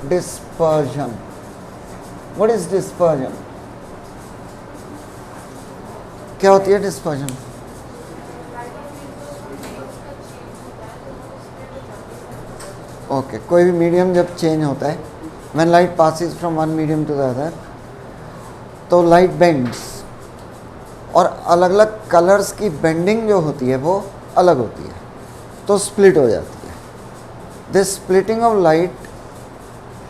dispersion. What is dispersion? क्या होती है dispersion? ओके, कोई भी मीडियम जब चेंज होता है, when light passes from one medium to the other, तो लाइट बेंड्स, और अलग अलग कलर्स की बेंडिंग जो होती है वो अलग होती है, तो स्प्लिट हो जाती है. This splitting of light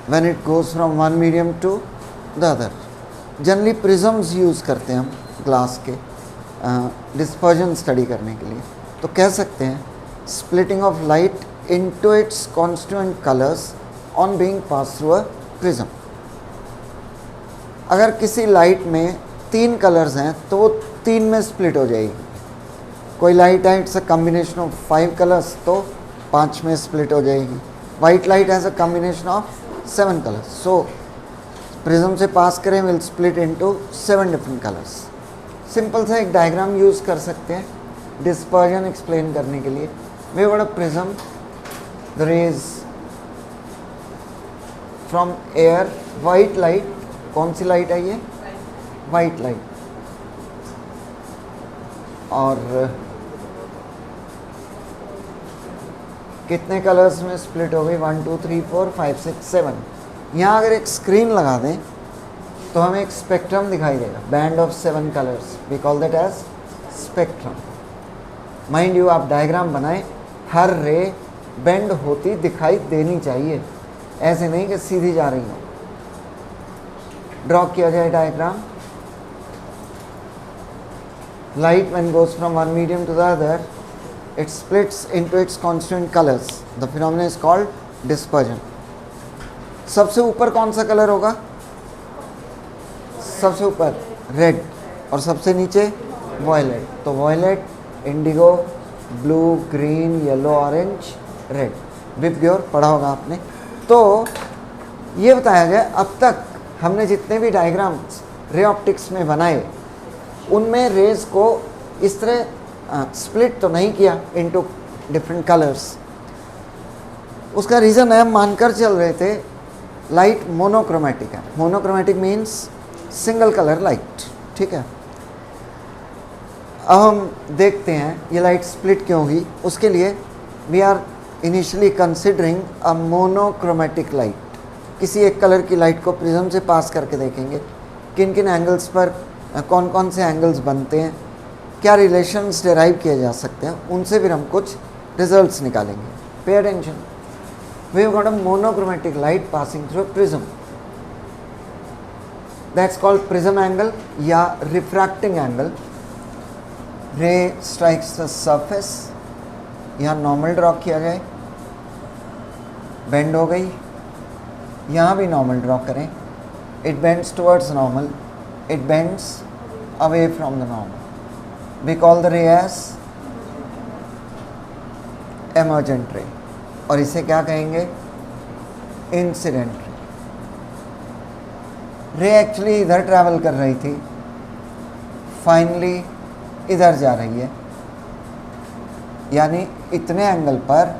when it goes from one medium to the other, generally prisms use करते हैं हम ग्लास के डिस्पर्जन स्टडी करने के लिए. तो कह सकते हैं splitting of light into its constituent colours on being pass through a prism. अगर किसी लाइट में 3 कलर्स हैं तो वो 3 में स्प्लिट हो जाएगी. कोई लाइट है it's a combination of 5 colours तो 5 में स्प्लिट हो जाएगी. White light has a combination of 7 colours, so prism से पास करें will split into 7 different colours. Simple सा एक डायग्राम यूज़ कर सकते हैं डिस्पर्जन एक्सप्लेन करने के लिए. वे what a prism, the rays from air, white light, कौन सी लाइट है ये? White light. और कितने कलर्स में स्प्लिट हो गई? 1 2 3 4 5 6 7. यहाँ अगर एक स्क्रीन लगा दें तो हमें एक स्पेक्ट्रम दिखाई देगा, band of 7 colours. We call that as spectrum. Mind you, आप डायग्राम बनाएं, हर रे बेंड होती दिखाई देनी चाहिए, ऐसे नहीं कि सीधी जा रही हो. ड्रॉ किया जाए diagram. Light when goes from one medium to the other, it splits into its constituent colors. The phenomenon is called dispersion. सबसे ऊपर कौन सा कलर होगा? सबसे ऊपर रेड, और सबसे नीचे वॉयलेट. तो violet, indigo, blue, green, yellow, orange, red. VIBGYOR पढ़ा होगा आपने. तो ये बताया गया अब तक हमने जितने भी डायग्राम्स रे ऑप्टिक्स में बनाए उनमें रेज को इस तरह स्प्लिट तो नहीं किया इनटू डिफरेंट कलर्स. उसका रीज़न है, हम मानकर चल रहे थे लाइट मोनोक्रोमेटिक है. Monochromatic means single colour light. ठीक है, अब हम देखते हैं ये लाइट स्प्लिट क्यों हुई. उसके लिए we are initially considering a monochromatic light. किसी एक कलर की लाइट को प्रिज्म से पास करके देखेंगे किन किन एंगल्स पर कौन कौन से एंगल्स बनते हैं, क्या रिलेशंस डेराइव किए जा सकते हैं, उनसे फिर हम कुछ रिजल्ट्स निकालेंगे. Pay attention. We have got a monochromatic light passing through prism. That's called prism angle या refracting angle. Ray strikes the surface. यहाँ नॉर्मल ड्रॉ किया जाए, बेंड हो गई. यहाँ भी नॉर्मल ड्रॉ करें, it bends towards normal, it bends away from the normal. We call the ray as emergent ray, और इसे क्या कहेंगे? Incident ray. रे एक्चुअली इधर ट्रैवल कर रही थी, फाइनली इधर जा रही है, यानी इतने एंगल पर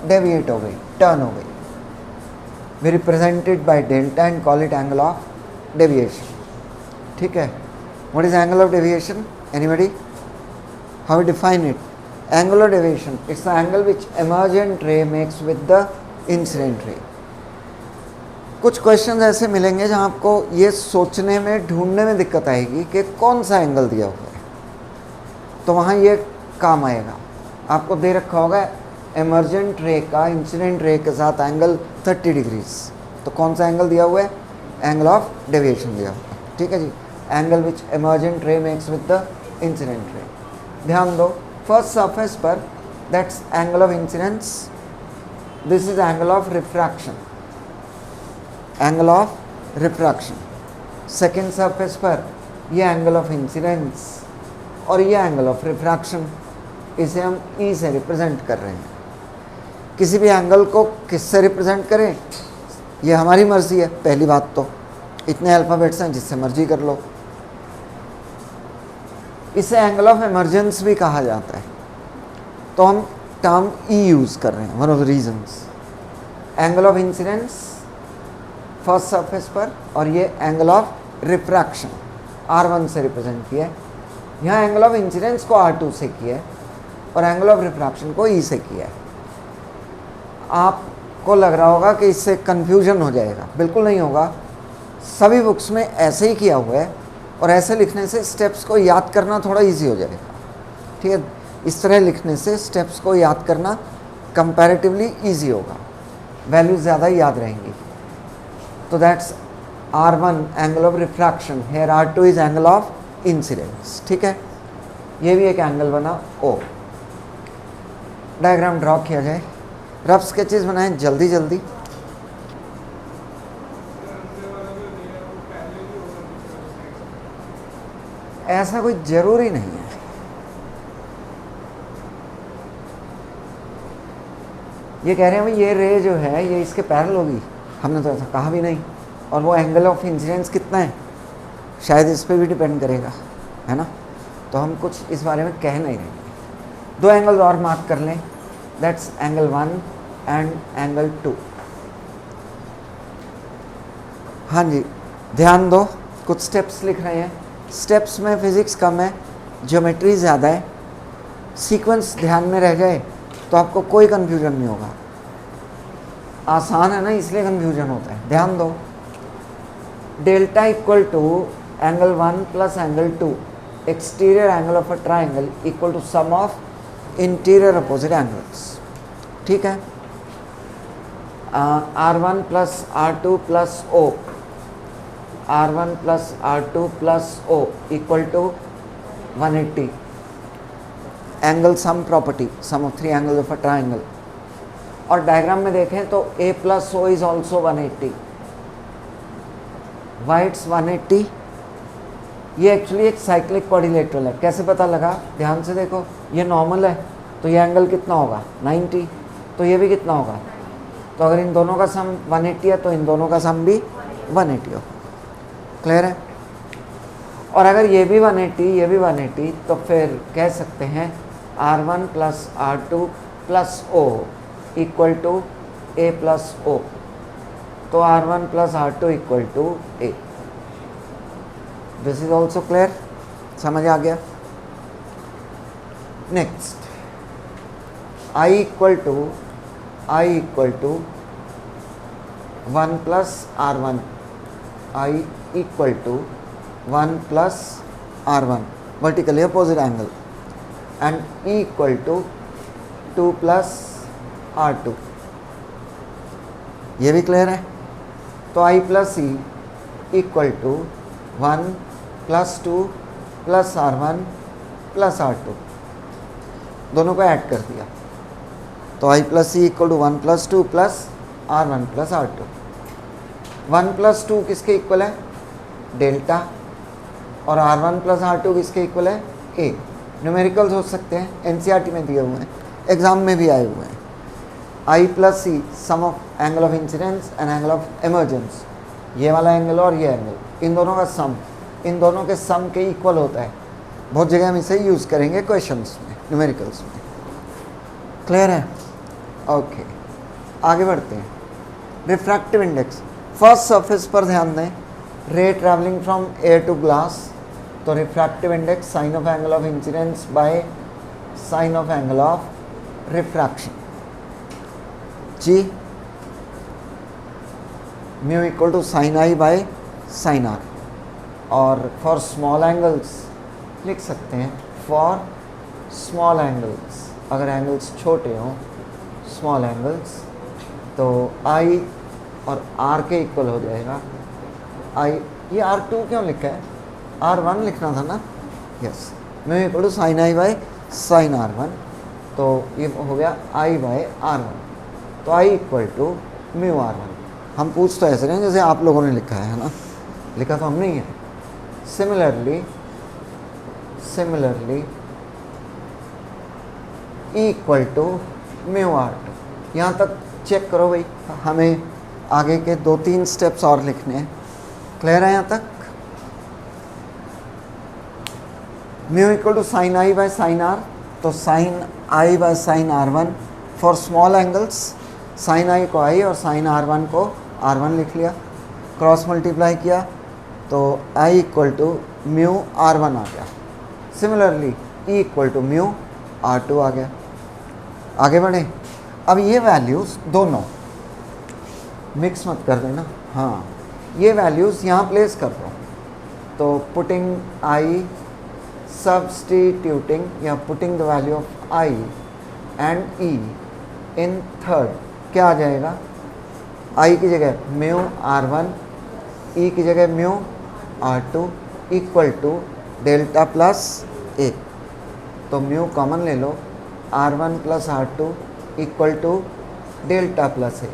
डेविएट हो गई, टर्न हो गई. We represented by delta and call it angle of deviation. ठीक है, what is angle of deviation? Anybody? How we define it? Angle of deviation, it's the angle which emergent ray makes with the incident ray. कुछ question ऐसे मिलेंगे जहाँ आपको ये सोचने में, ढूंढने में दिक्कत आएगी कि कौन सा एंगल दिया हुआ है, तो वहाँ ये काम आएगा. आपको दे रखा होगा एमर्जेंट रे का इंसिडेंट रे के साथ एंगल 30 डिग्रीज, तो कौन सा एंगल दिया हुआ है? एंगल ऑफ डेविएशन दिया हुआ है. ठीक है जी, एंगल विच एमर्जेंट रे makes with the incident ray. ध्यान दो, फर्स्ट सरफेस पर that's angle of incidence, this is angle of refraction, angle of refraction. Second surface पर ये एंगल ऑफ इंसिडेंस और ये एंगल ऑफ रिफ्रैक्शन. इसे हम ई से रिप्रेजेंट कर रहे हैं. किसी भी एंगल को किससे रिप्रेजेंट करें ये हमारी मर्जी है. पहली बात तो इतने अल्फ़ाबेट्स हैं, जिससे मर्जी कर लो. इसे एंगल ऑफ इमर्जेंस भी कहा जाता है, तो हम टर्म ई यूज़ कर रहे हैं. One of the reasons. Angle of incidence first surface पर, और ये एंगल ऑफ रिफ्रैक्शन R1 से रिप्रेजेंट किया है। यहाँ एंगल ऑफ इंसिडेंस को R2 से किया है और एंगल ऑफ रिफ्रैक्शन को E से किया है। आपको लग रहा होगा कि इससे कन्फ्यूजन हो जाएगा, बिल्कुल नहीं होगा। सभी बुक्स में ऐसे ही किया हुआ है और ऐसे लिखने से स्टेप्स को याद करना थोड़ा इजी हो जाएगा। ठीक है, इस तरह लिखने से स्टेप्स को याद करना कंपैरेटिवली इजी होगा, वैल्यूज ज़्यादा याद रहेंगी। तो that's R1 angle of refraction, here R2 is angle of incidence. ठीक है, ये भी एक एंगल बना O। डायग्राम ड्रॉ किया जाए, रफ स्केचेस बनाएं जल्दी जल्दी। ऐसा कोई जरूरी नहीं है। ये कह रहे हैं भाई ये रे जो है ये इसके पैरेलल होगी, हमने तो ऐसा कहा भी नहीं। और वो एंगल ऑफ इंसिडेंस कितना है शायद इस पे भी डिपेंड करेगा, है ना। तो हम कुछ इस बारे में कह नहीं रहे। दो एंगल और मार्क कर लें, दैट्स एंगल 1 एंड एंगल 2। हाँ जी, ध्यान दो, कुछ स्टेप्स लिख रहे हैं। स्टेप्स में फिजिक्स कम है, ज्योमेट्री ज़्यादा है। सीक्वेंस ध्यान में रह जाए तो आपको कोई कन्फ्यूजन नहीं होगा। आसान है ना, इसलिए कन्फ्यूजन होता है। ध्यान दो, delta equal to angle 1 plus angle 2, exterior angle of a triangle equal to sum of interior opposite angles. ठीक है, R1 plus R2 plus O, R1 plus R2 plus O equal to 180। Angle sum property, sum of 3 angles of a triangle. और diagram में देखें तो A plus O is also 180। Why it's 180? ये actually एक cyclic quadrilateral है। कैसे पता लगा? ध्यान से देखो, ये नॉर्मल है तो ये एंगल कितना होगा 90, तो ये भी कितना होगा। तो अगर इन दोनों का सम 180 है तो इन दोनों का सम भी 180 होगा। क्लियर है? और अगर ये भी 180 ये भी 180 तो फिर कह सकते हैं R1 plus R2 plus O equal to A plus O। तो R1 plus R2 equal to A। This is also clear, समझ आ गया। Next, I equal to 1 plus R1, I equal to 1 plus R1 vertically opposite angle, and E equal to 2 plus R2। ये भी clear है। तो I plus E equal to 1 plus 2 plus R1 plus R2, दोनों को add कर दिया। तो I plus E equal to 1 plus 2 plus R1 plus R2। 1 plus 2 किसके इक्वल है? डेल्टा। और R1 प्लस R2 किसके इक्वल है? A। न्यूमेरिकल्स हो सकते हैं, NCERT में दिए हुए हैं, एग्जाम में भी आए हुए हैं। I plus C sum of angle of incidence and angle of emergence, ये वाला एंगल और ये एंगल, इन दोनों का सम, इन दोनों के सम के इक्वल होता है। बहुत जगह हम इसे यूज़ करेंगे क्वेश्चंस में, न्यूमेरिकल्स में। क्लियर है? ओके, आगे बढ़ते हैं। रिफ्रैक्टिव इंडेक्स, फर्स्ट सरफेस पर ध्यान दें, ray travelling from air to glass, तो refractive index sine of angle of incidence by sine of angle of refraction. जी, mu equal to sine I by sine R. और for small angles लिख सकते हैं, for small angles, अगर angles छोटे हों, small angles, तो आई और आर के इक्वल हो जाएगा। आई, ये R2 क्यों लिखा है? R1 लिखना था ना। Yes, mu equal to sine I by sine R1, तो ये हो गया आई बाय R1। तो I equal to mu R1। हम पूछ तो ऐसे रहे हैं जैसे आप लोगों ने लिखा है ना, लिखा तो हम नहीं है। Similarly E equal to mu R2। यहाँ तक चेक करो भाई, हमें आगे के 2-3 स्टेप्स और लिखने हैं। क्लियर है यहाँ तक? Mu equal to sine I by sine R, तो sine I by sine R1 for small angles, sine आई को आई और साइन R1 को R1 लिख लिया। क्रॉस मल्टीप्लाई किया तो I equal to mu R1 आ गया। Similarly E equal to mu R2 आ गया। आगे बढ़े। अब ये वैल्यूज़ दोनों मिक्स मत कर देना, हाँ ये वैल्यूज़ यहाँ प्लेस कर दो। तो पुटिंग आई, substituting या putting the value of I and E in third, क्या आ जाएगा? आई की जगह म्यू R1, ई की जगह mu R2 equal to delta plus A. तो म्यू कॉमन ले लो, R1 plus R2 equal to delta plus A.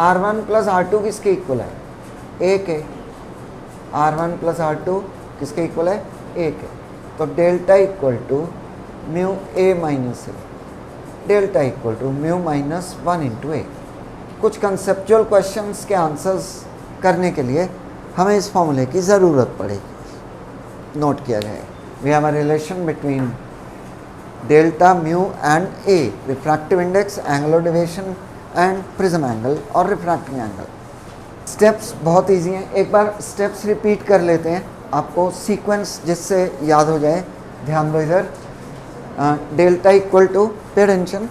R1 plus R2 किसके इक्वल है? ए के। R1 प्लस R2 किसके इक्वल है? ए के। तो delta equal to mu A minus A, delta equal to mu minus 1 into A. कुछ conceptual questions के answers करने के लिए हमें इस फॉर्मूले की ज़रूरत पड़ेगी। नोट किया जाए, we have a relation between delta mu and A, refractive index, angular deviation and prism angle और रिफ्रैक्टिंग एंगल। स्टेप्स बहुत इजी हैं, एक बार स्टेप्स रिपीट कर लेते हैं, आपको सीक्वेंस जिससे याद हो जाए। ध्यान दो इधर, delta equal to, pay attention,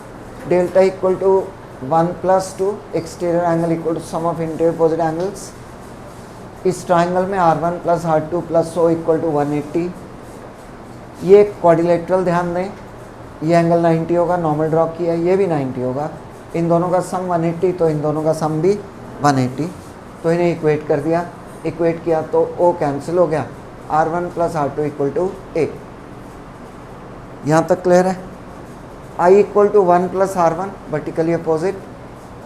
delta equal to 1 plus 2, exterior angle equal to sum of interior opposite angles. इस ट्राइंगल में R1 plus R2 plus O equal to 180। ये क्वाड्रिलेटरल, ध्यान दें, ये एंगल 90 होगा, नॉर्मल ड्रॉ किया, ये भी 90 होगा। इन दोनों का सम 180, तो इन दोनों का सम भी 180। तो इन्हें इक्वेट कर दिया, इक्वेट किया तो O कैंसिल हो गया, R1 plus R2 equal to ए। यहाँ तक क्लियर है? I equal to 1 plus R1 vertically opposite,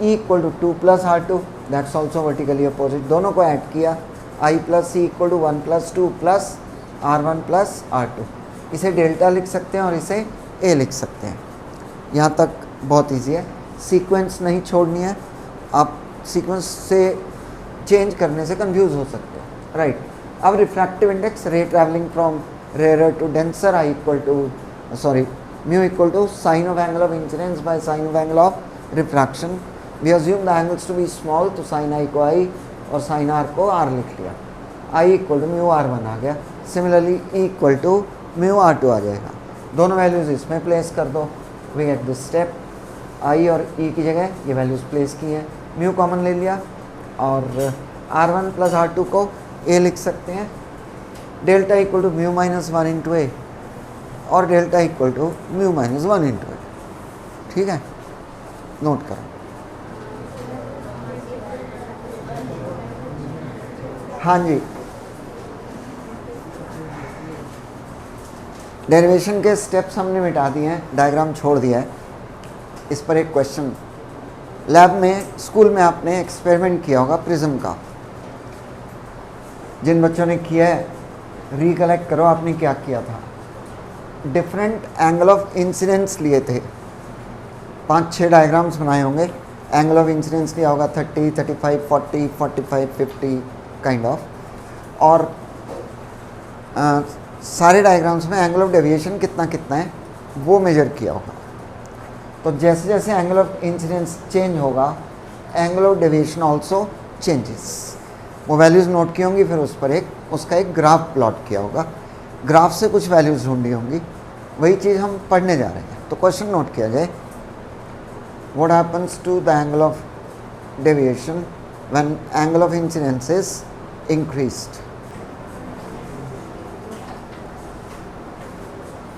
E equal to 2 plus R2 that's also vertically opposite. दोनों को ऐड किया, I plus C equal to 1 plus 2 plus R1 plus R2। इसे delta लिख सकते हैं और इसे A लिख सकते हैं। यहाँ तक बहुत ईजी है, सीक्वेंस नहीं छोड़नी है, आप सीक्वेंस से चेंज करने से कंफ्यूज हो सकते हो, राइट। अब refractive index, ray travelling from rare to denser, i equal to sorry mu equal to sine of angle of incidence by sine of angle of refraction. We assume the angles to be small, तो sine आई को आई और sine r को r लिख लिया। I equal to mu R1 आ गया। Similarly E equal to mu R2 आ जाएगा। दोनों वैल्यूज़ इसमें प्लेस कर दो, we get this step. I और ई की जगह ये वैल्यूज़ प्लेस की हैं, म्यू कॉमन ले लिया और R1 प्लस R2 को ए लिख सकते हैं। Delta equal to mu minus 1 into A और delta equal to mu minus 1 into A. ठीक है, नोट करो। हाँ जी, डेरिवेशन के स्टेप्स हमने मिटा दिए हैं, डायग्राम छोड़ दिया है। इस पर एक क्वेश्चन, लैब में स्कूल में आपने एक्सपेरिमेंट किया होगा प्रिज्म का। जिन बच्चों ने किया है रिकलेक्ट करो आपने क्या किया था। डिफरेंट एंगल ऑफ इंसिडेंस लिए थे, 5-6 डायग्राम्स बनाए होंगे। एंगल ऑफ इंसिडेंस लिया होगा 30, 35, 40, 45, 50 काइंड ऑफ। और सारे डायग्राम्स में एंगल ऑफ डेविएशन कितना कितना है वो मेजर किया होगा। तो जैसे जैसे एंगल ऑफ इंसिडेंस चेंज होगा, angle of deviation also changes. वो वैल्यूज़ नोट की होंगी, फिर उस पर उसका एक ग्राफ प्लॉट किया होगा, ग्राफ से कुछ वैल्यूज़ ढूंढी होंगी। वही चीज़ हम पढ़ने जा रहे हैं। तो क्वेश्चन नोट किया जाए, what happens to the angle of deviation when angle of incidence is increased.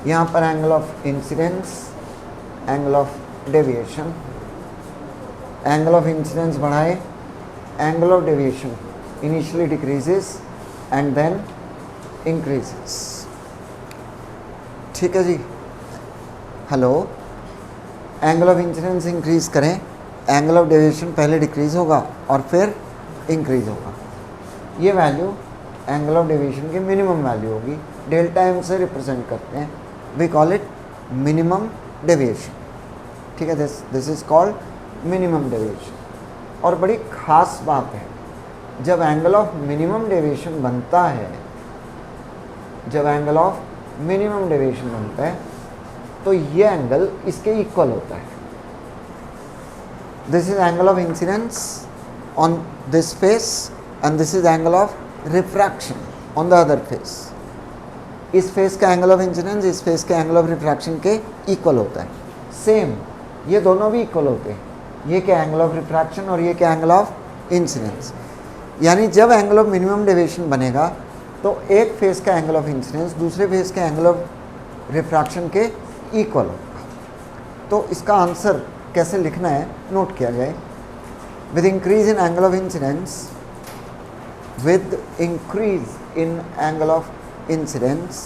यहाँ पर angle of incidence, angle of deviation, angle of incidence बढ़ाए, angle of deviation initially decreases and then increases. ठीक है जी, hello. Angle of incidence increase करें, angle of deviation पहले decrease होगा और फिर इंक्रीज होगा। ये वैल्यू एंगल ऑफ डेविएशन की मिनिमम वैल्यू होगी, डेल्टा एम से रिप्रेजेंट करते हैं। We call it minimum deviation. ठीक है, this is called minimum deviation. और बड़ी ख़ास बात है, जब एंगल ऑफ मिनिमम डेविएशन बनता है, जब एंगल ऑफ मिनिमम डेविएशन बनता है तो ये एंगल इसके इक्वल होता है। This is angle of incidence on this face and this is angle of refraction on the other face. इस फेस का एंगल ऑफ इंसिडेंस इस फेस के एंगल ऑफ रिफ्रैक्शन के इक्वल होता है। सेम ये दोनों भी इक्वल होते हैं, ये क्या एंगल ऑफ रिफ्रैक्शन और ये क्या एंगल ऑफ इंसिडेंस। यानी जब एंगल ऑफ मिनिमम डेविएशन बनेगा तो एक फेस का एंगल ऑफ इंसिडेंस दूसरे फेस के एंगल ऑफ रिफ्रैक्शन के इक्वल होगा। तो इसका आंसर कैसे लिखना है नोट किया जाए। With increase in angle of incidence, with increase in angle of incidence,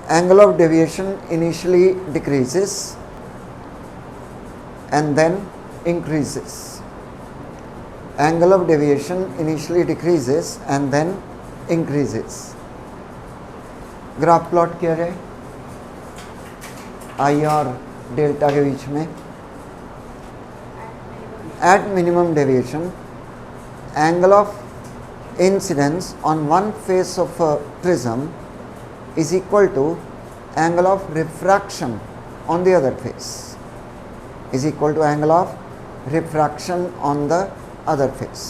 angle of deviation initially decreases and then increases. Angle of deviation initially decreases and then increases. Graph plot किया जाए आई और delta के बीच में। At minimum deviation, angle of incidence on one face of a prism is equal to angle of refraction on the other face, is equal to angle of refraction on the other face.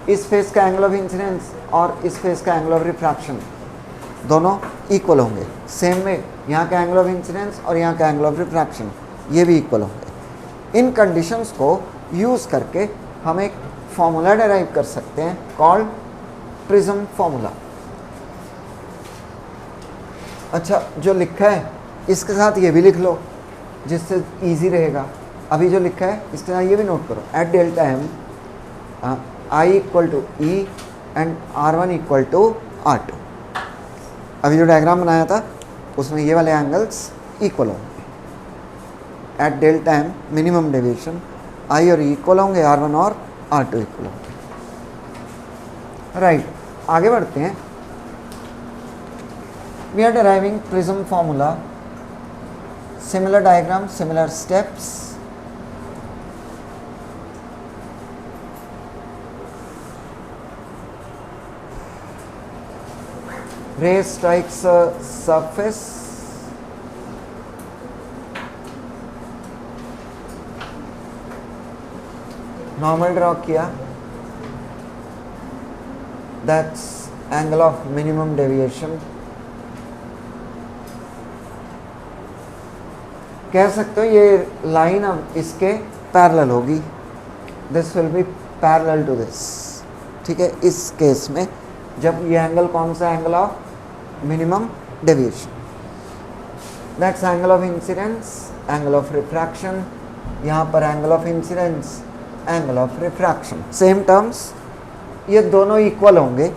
इस face का angle of incidence और इस face का angle of refraction दोनों equal होंगे। Same में यहाँ का एंगल ऑफ इंसिडेंस और यहाँ का एंगल ऑफ रिफ्रैक्शन ये भी इक्वल होंगे। इन कंडीशंस को यूज़ करके हम एक फॉर्मूला डेराइव कर सकते हैं कॉल्ड प्रिज्म फॉर्मूला। अच्छा, जो लिखा है इसके साथ ये भी लिख लो जिससे इजी रहेगा। अभी जो लिखा है इसके साथ ये भी नोट करो। At delta M I equal to E and R1 equal to R2। अभी जो डायग्राम बनाया था उसमें ये वाले एंगल्स इक्वल होंगे। At delta M minimum deviation I और इक्वल होंगे, R1 और R2 इक्वल होंगे। राइट, आगे बढ़ते हैं। We are deriving prism formula, similar diagram, similar steps. ray strikes a surface, normal draw किया, that's angle of minimum deviation। कह सकते हो ये लाइन अब इसके पैरेलल होगी, this will be parallel to this. ठीक है, इस केस में जब ये एंगल कौन सा angle of minimum deviation, that's angle of incidence, angle of refraction. यहाँ पर angle of incidence, angle of refraction, same terms, ये दोनों इक्वल होंगे।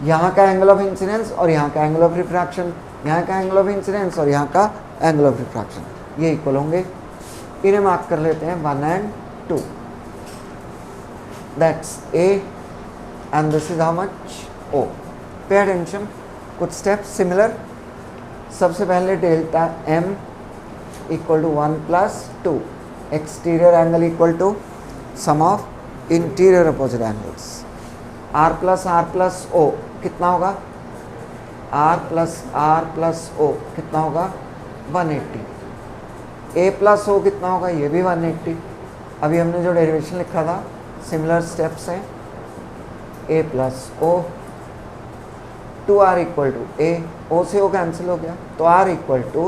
यहाँ का एंगल ऑफ इंसिडेंस और यहाँ का एंगल ऑफ रिफ्रैक्शन, यहाँ का एंगल ऑफ इंसिडेंस और यहाँ का एंगल ऑफ रिफ्रैक्शन, ये इक्वल होंगे। इन्हें मार्क कर लेते हैं 1 and 2, that's A and this is how much O। Pay attention, कुछ स्टेप्स सिमिलर। सबसे पहले delta M equal to 1 + 2, exterior angle equal to sum of interior opposite angles. R + O कितना होगा? R + O कितना होगा? 180। A + O कितना होगा? ये भी 180। अभी हमने जो डेरिवेशन लिखा था सिमिलर स्टेप्स हैं। A + O, 2R equal to A, O से O कैंसिल हो गया तो R equal to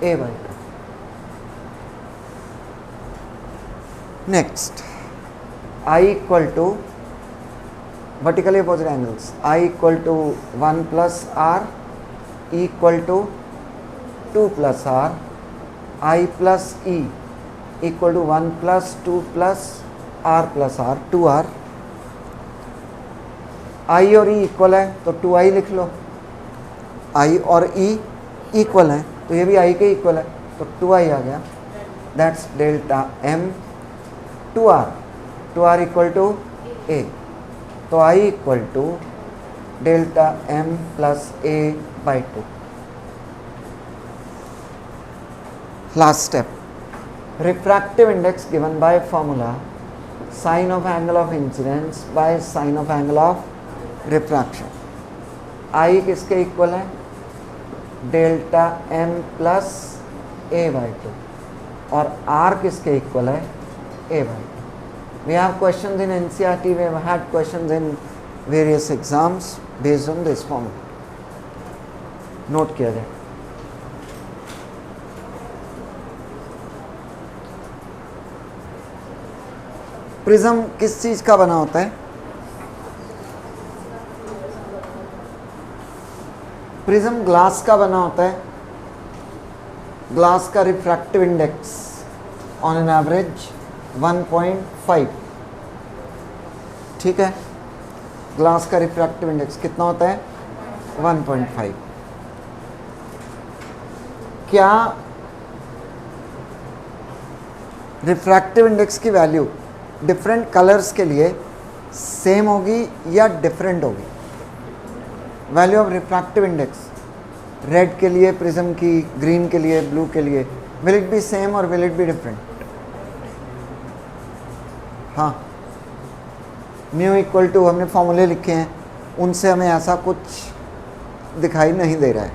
A/2। Next I equal to vertically opposite angles, I equal to 1 + R, E equal to 2 + R, I + E equal to 1 + 2 + R + R, 2R। I और E equal है तो 2I लिख लो। I और E equal है तो ये भी I के इक्वल है तो 2I आ गया, that's delta M 2R, 2R equal to A, तो I equal to delta M + A/2। Last step, refractive index given by formula sine of angle of incidence by sine of angle of refraction. I किसके equal है? Delta M + A/2, और r किसके equal है, a/2. We have questions in NCERT, we have had questions in various exams based on this formula. Note किया जाए. Prism किस चीज का बना होता है? प्रिज्म ग्लास का बना होता है. ग्लास का refractive index on an average 1.5. ठीक है, ग्लास का रिफ्रैक्टिव इंडेक्स कितना होता है? 1.5. क्या रिफ्रैक्टिव इंडेक्स की वैल्यू डिफरेंट कलर्स के लिए सेम होगी या डिफरेंट होगी? Value of refractive index red के लिए प्रिज्म की, ग्रीन के लिए, ब्लू के लिए, विल इट बी सेम और विल इट बी डिफरेंट? हाँ, म्यू इक्वल टू हमने फॉर्मूले लिखे हैं, उनसे हमें ऐसा कुछ दिखाई नहीं दे रहा है.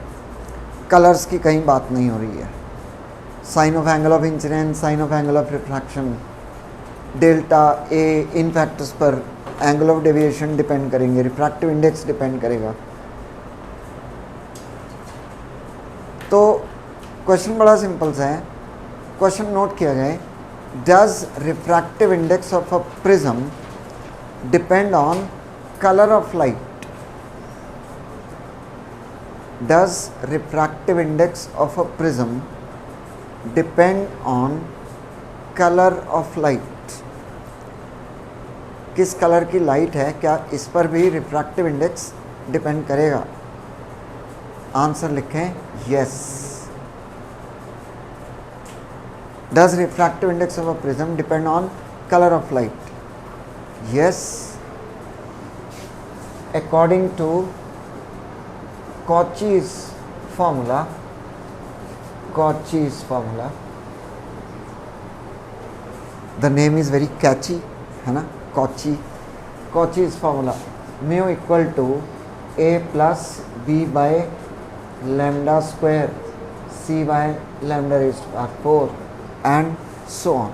कलर्स की कहीं बात नहीं हो रही है. Sine of angle of incidence, sine of angle of refraction, delta a इन फैक्टर्स पर एंगल ऑफ डेविएशन डिपेंड करेंगे, रिफ्रैक्टिव इंडेक्स डिपेंड करेगा. तो क्वेश्चन बड़ा सिंपल सा है. क्वेश्चन नोट किया जाए. Does refractive index of a prism depend on colour of light? Does refractive index of a prism depend on color of light? किस colour की लाइट है, क्या इस पर भी रिफ्रैक्टिव इंडेक्स डिपेंड करेगा? आंसर लिखें yes. Does refractive index of a prism depend on color of light? Yes. According to Cauchy's formula, the name is very catchy, है ना? Cauchy's formula, mu equal to a plus b by lambda square c by lambda raised to power 4 and so on,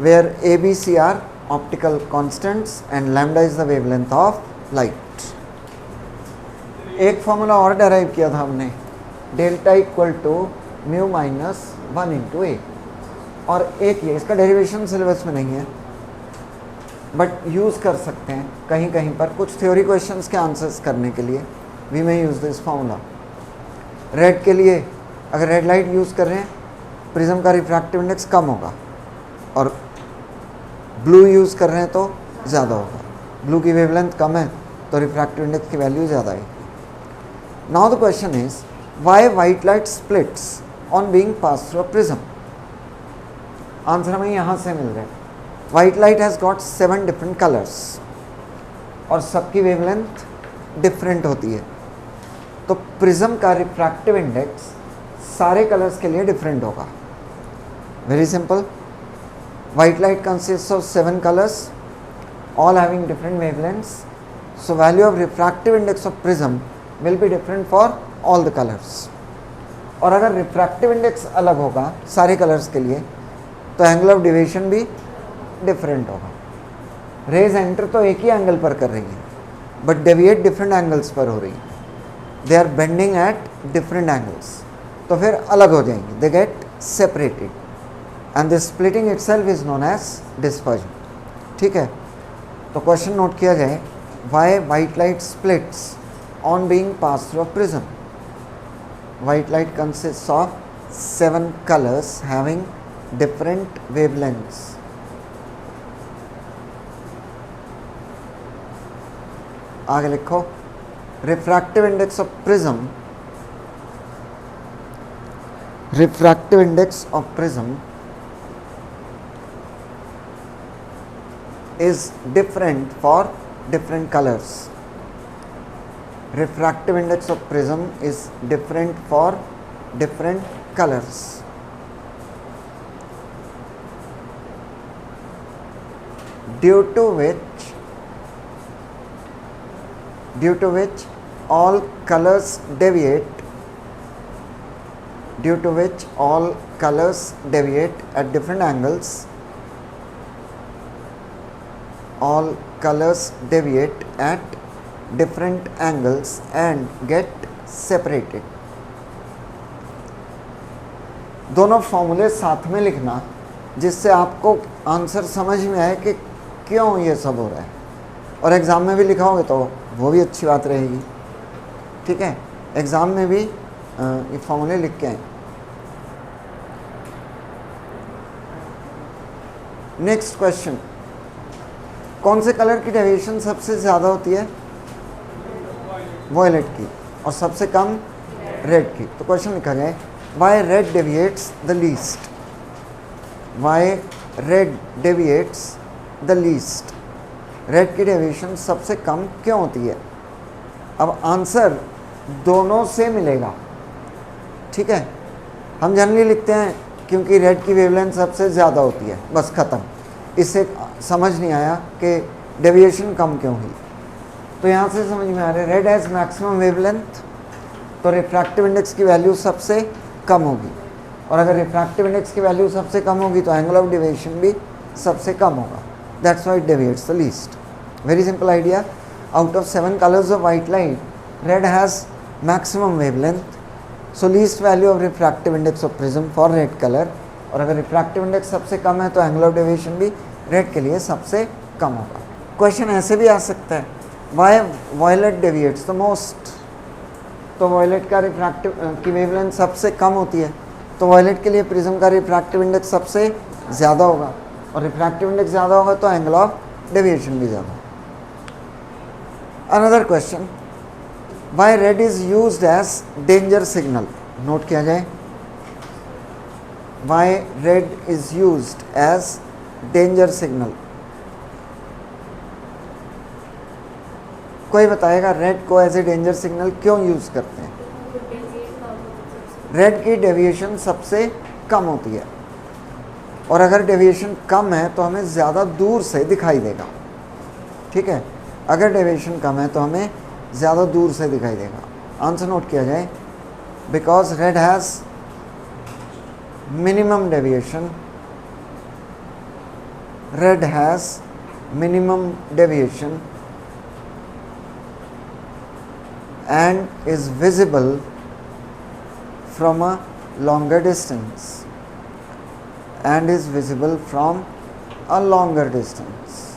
where a, b, c are optical constants and lambda is the wavelength of light. एक formula और derive किया था हमने, delta equal to mu minus 1 into A, और एक ये, इसका derivation syllabus में नहीं है बट यूज़ कर सकते हैं कहीं कहीं पर कुछ थ्योरी क्वेश्चंस के आंसर्स करने के लिए. वी में यूज़ दिस फार्मूला. रेड के लिए अगर रेड लाइट यूज़ कर रहे हैं, प्रिज्म का रिफ्रैक्टिव इंडेक्स कम होगा, और ब्लू यूज़ कर रहे हैं तो ज़्यादा होगा. ब्लू की वेवलेंथ कम है तो रिफ्रैक्टिव इंडेक्स की वैल्यू ज़्यादा है. Now the question is, why white light splits on being passed through a prism? Answer हमें यहाँ से मिल रहा है. White light has got 7 different colors और सबकी वेवलेंथ डिफरेंट होती है. तो प्रिज्म का रिफ्रैक्टिव इंडेक्स सारे कलर्स के लिए डिफरेंट होगा. Very simple. White light consists of 7 colors, all having different wavelengths. So value of refractive index of prism will be different for all the colors. और अगर रिफ्रैक्टिव इंडेक्स अलग होगा सारे colours के लिए तो एंगल ऑफ डेविएशन भी different होगा. रेज एंटर तो एक ही एंगल पर कर रही है बट डेविएट डिफरेंट एंगल्स पर हो रही है. They are bending at different angles, तो फिर अलग हो जाएंगे. They get separated and this splitting itself is known as dispersion. ठीक है, तो क्वेश्चन नोट किया जाए. Why white light splits on being passed through a prism? White light consists of 7 colors having different wavelengths. आगे लिखो. Refractive index of prism, refractive index of prism is different for different colors. Refractive index of prism is different for different colors. Due to which all colors deviate due to which all colors deviate at different angles. All colors deviate at different angles and get separated. दोनों फॉर्मूले साथ में लिखना जिससे आपको answer समझ में आए कि क्यों ये सब हो रहा है, और एग्ज़ाम में भी लिखाओगे तो वो भी अच्छी बात रहेगी। ठीक है, एग्ज़ाम में भी ये फॉर्मूले लिख के आए। नेक्स्ट क्वेश्चन, कौन से कलर की डेविएशन सबसे ज़्यादा होती है? वॉयलेट की, और सबसे कम रेड की। तो क्वेश्चन लिखा जाए, why red deviates the least. Why red deviates the least. Red की डेविएशन सबसे कम क्यों होती है? अब आंसर दोनों से मिलेगा। ठीक है, हम जनरली लिखते हैं क्योंकि रेड की वेवलेंथ सबसे ज़्यादा होती है, बस ख़त्म। इससे समझ नहीं आया कि डेविएशन कम क्यों हुई। तो यहाँ से समझ में आ रहा है रेड हैज़ मैक्सिमम वेवलेंथ, तो रिफ्रैक्टिव इंडेक्स की वैल्यू सबसे कम होगी, और अगर रिफ्रैक्टिव इंडेक्स की वैल्यू सबसे कम होगी तो एंगल ऑफ डेविएशन भी सबसे कम होगा। That's why it deviates the least. Very simple idea. Out of 7 colours of white light, red has maximum wavelength, so least value of refractive index of prism for red colour, और अगर refractive index सबसे कम है तो angle of deviation भी red के लिए सबसे कम होगा। क्वेश्चन ऐसे भी आ सकता है, why violet deviates the most. तो वॉयलेट का रिफ्रैक्टिव की वेवलेंथ सबसे कम होती है, तो वॉयलेट के लिए प्रिज्म का रिफ्रैक्टिव इंडेक्स सबसे ज़्यादा होगा, और रिफ्रैक्टिव इंडेक्स ज़्यादा होगा तो एंगल ऑफ डेविएशन भी ज़्यादा। Another question, why red is used as danger signal. Note किया जाए, why red is used as danger signal. कोई बताएगा रेड को एज ए डेंजर सिग्नल क्यों यूज़ करते हैं? रेड की डेविएशन सबसे कम होती है, और अगर डेविएशन कम है तो हमें ज़्यादा दूर से दिखाई देगा। ठीक है, अगर डेविएशन कम है तो हमें ज़्यादा दूर से दिखाई देगा। आंसर नोट किया जाए, because red has minimum deviation, red has minimum deviation and is visible from a longer distance, and is visible from a longer distance.